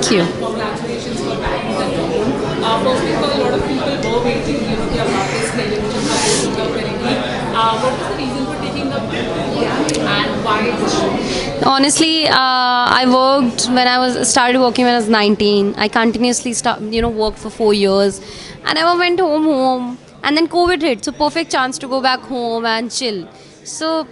Thank you. And congratulations for bagging the role. First of all, a lot of people were waiting, they have not this television show already. What was the reason for taking the gap and why this show? Honestly, I worked when I was started working when I was 19. I continuously worked for 4 years. I never went home, and then COVID hit. So perfect chance to go back home and chill. So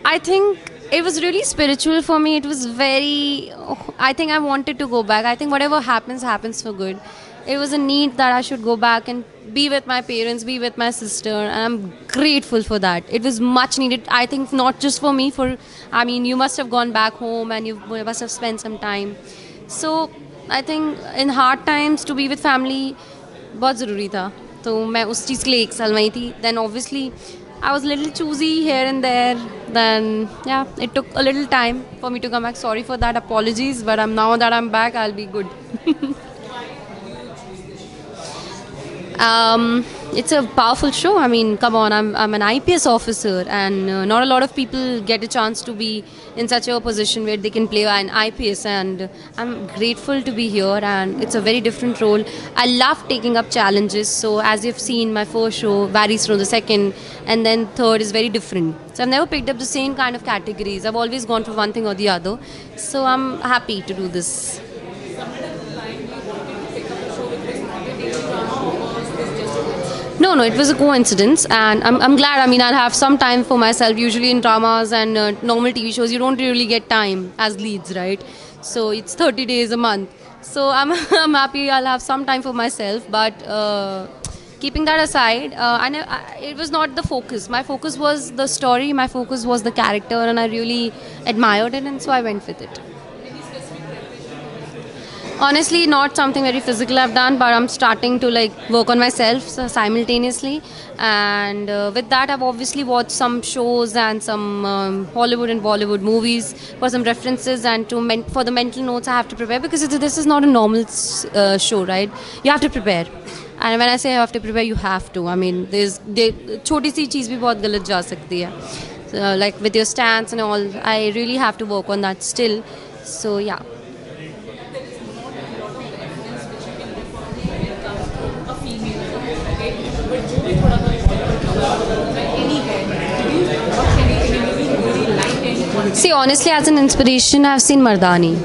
I think it was really spiritual for me. It was very. I think I wanted to go back. I think whatever happens, happens for good. It was a need that I should go back and be with my parents, be with my sister, and I'm grateful for that. It was much needed. I think not just for me. I mean, you must have gone back home and you must have spent some time. So I think in hard times to be with family बहुत ज़रूरी था. तो मैं उस चीज़ के लिए 1 साल वहीं थी. Then obviously I was a little choosy here and there. Then yeah, it took a little time for me to come back. Sorry for that. Apologies. But now that I'm back, I'll be good. It's a powerful show. I mean, come on, I'm an IPS officer, and not a lot of people get a chance to be in such a position where they can play an IPS, and I'm grateful to be here, and it's a very different role. I love taking up challenges, so as you've seen, my first show varies from the second, and then third is very different. So I've never picked up the same kind of categories. I've always gone for one thing or the other, so I'm happy to do this. No, it was a coincidence, and I'm glad. I mean, I'll have some time for myself. Usually in dramas and normal TV shows, you don't really get time as leads, right? So it's 30 days a month. So I'm I'm happy I'll have some time for myself. But keeping that aside, it was not the focus. My focus was the story. My focus was the character, and I really admired it, and so I went with it. Honestly, not something very physical I've done, but I'm starting to work on myself simultaneously. And with that, I've obviously watched some shows and some Hollywood and Bollywood movies for some references, and for the mental notes I have to prepare, because this is not a normal show, right? You have to prepare. And when I say you have to prepare, you have to. I mean, छोटी सी चीज़ भी बहुत गलत जा सकती है. So, like with your stance and all, I really have to work on that still. So yeah. See, honestly, as an inspiration, I've seen Mardani,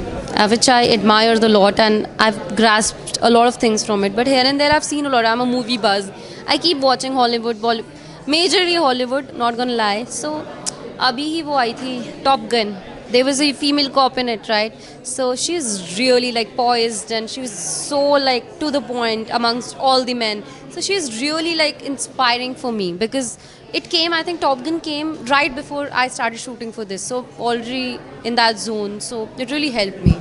which I admire a lot, and I've grasped a lot of things from it. But here and there, I've seen a lot. I'm a movie buzz. I keep watching Hollywood, majorly Hollywood, not gonna lie. So, abhi hi wo aayi thi, Top Gun. There was a female cop in it, right? So she's really poised, and she was so to the point amongst all the men. So she's really inspiring for me, because it came, I think Top Gun came right before I started shooting for this. So already in that zone. So it really helped me.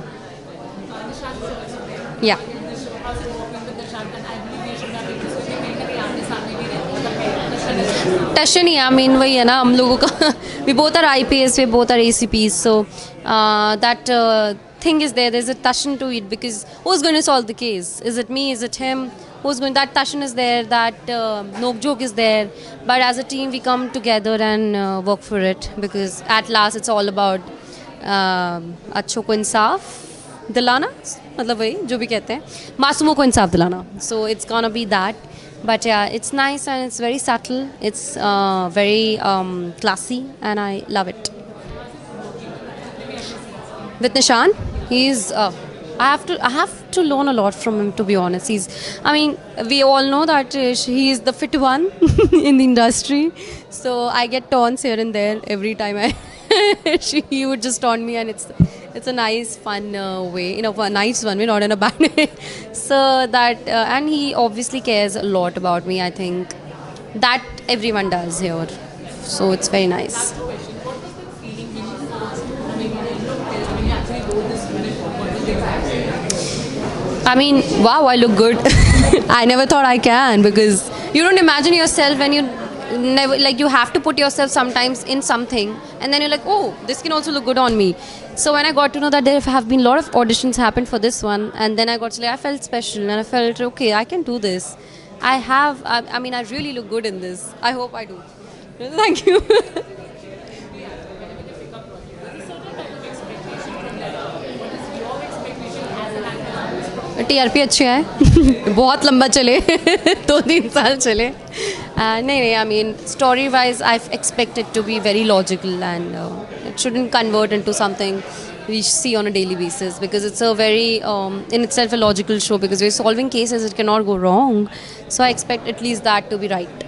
Yeah. Tashani, I mean, वही है ना हम लोगों का. We both are IPS, we both are ACPs, so that thing is there. There's a Tashan to it, because who's going to solve the case? Is it me? Is it him? That Tashan is there, that Nok joke is there. But as a team, we come together and work for it, because at last it's all about अच्छों को इंसाफ दिलाना, मतलब वही जो भी कहते हैं, मासूमों को इंसाफ दिलाना. So it's gonna be that. But yeah, it's nice and it's very subtle. It's very classy, and I love it. With Nishan, he's. I have to learn a lot from him, to be honest. I mean, we all know that he is the fit one in the industry. So I get taunts here and there every time he would just taunt me, and it's a nice, fun way, a nice one way, not in a bad way. So that, and he obviously cares a lot about me. I think that everyone does here. So it's very nice. I mean, wow, I look good. I never thought I can, because you don't imagine yourself when you never, you have to put yourself sometimes in something, and then you're like, oh, this can also look good on me. So when I got to know that there have been a lot of auditions happened for this one, and then I got to I felt special, and I felt, okay, I can do this. I mean, I really look good in this. I hope I do. Thank you. TRP अच्छे आए बहुत लंबा चले 2-3 साल चले नहीं I mean story wise I expect it to be very logical and it shouldn't convert into something we see on a daily basis because it's a very in itself a logical show because we're solving cases, it cannot go wrong, so I expect at least that to be right.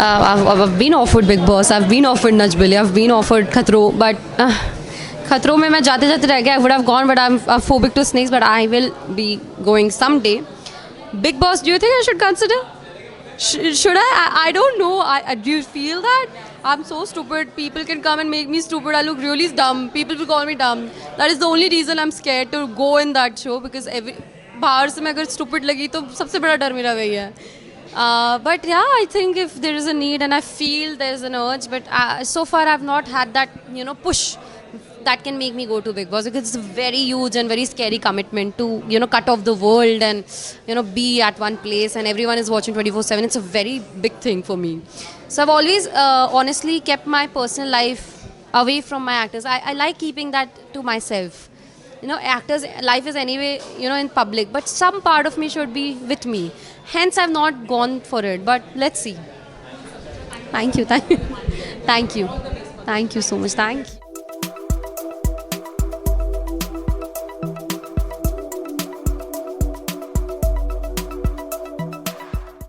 I've been offered Big Boss, I've been offered Nach Billi, I've been offered Khatro, but Khatro mein main jate jate reh gaya. I would have gone, but I'm phobic to snakes, but I will be going someday. Big Boss, do you think I should consider? Should I? I don't know. Do you feel that? I'm so stupid. People can come and make me stupid. I look really dumb. People will call me dumb. That is the only reason I'm scared to go in that show because बाहर से मैं अगर stupid लगी तो सबसे बड़ा डर मेरा वही है. But yeah, I think if there is a need and I feel there is an urge, but so far I've not had that push that can make me go to Big Boss because it's a very huge and very scary commitment to cut off the world and be at one place and everyone is watching 24/7. It's a very big thing for me. So I've always honestly kept my personal life away from my actors. I like keeping that to myself. Actors' life is anyway, in public, but some part of me should be with me. Hence, I've not gone for it, but let's see. Thank you. Thank you so much. Thank you.